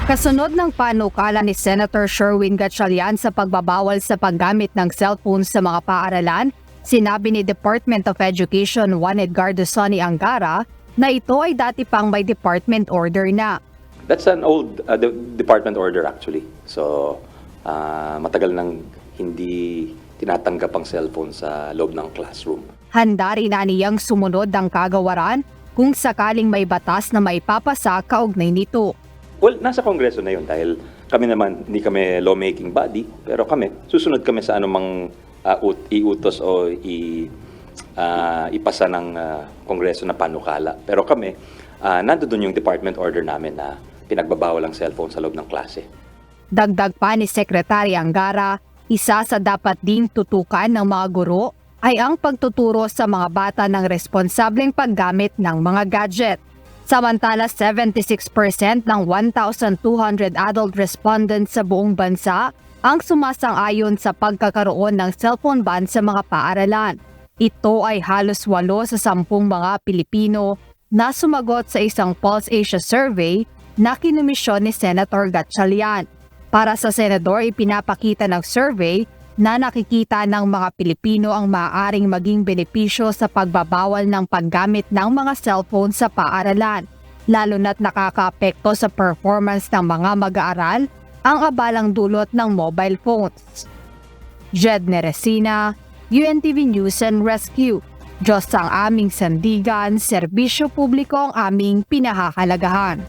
Kasunod ng panukala ni Senator Sherwin Gatchalian sa pagbabawal sa paggamit ng cellphone sa mga paaralan, sinabi ni Department of Education Juan Edgardo Sonny Angara na ito ay dati pang may department order na. That's an old department order actually. So, matagal nang hindi tinatanggap ang cellphone sa loob ng classroom. Handa rin na niyang sumunod ang kagawaran kung sakaling may batas na maipapasa kaugnay nito. Well, nasa Kongreso na yun dahil kami naman, hindi kami lawmaking body, pero susunod kami sa anumang iutos o ipasa ng Kongreso na panukala. Pero kami, nandoon yung department order namin na pinagbabawal ang cellphone sa loob ng klase. Dagdag pa ni Secretary Angara, isa sa dapat ding tutukan ng mga guro ay ang pagtuturo sa mga bata ng responsableng paggamit ng mga gadget. Samantala, 76% ng 1,200 adult respondents sa buong bansa ang sumasang-ayon sa pagkakaroon ng cellphone ban sa mga paaralan. Ito ay halos 8 sa 10 mga Pilipino na sumagot sa isang Pulse Asia survey na kinomisyon ni Senator Gatchalian. Para sa senador, ipinapakita ng survey na nakikita ng mga Pilipino ang maaaring maging benepisyo sa pagbabawal ng paggamit ng mga cellphone sa paaralan, lalo na't nakakaapekto sa performance ng mga mag-aaral ang abalang dulot ng mobile phones. Jed Neresina, UNTV News and Rescue. Diyos ang aming sandigan, serbisyo publiko ang aming pinahahalagahan.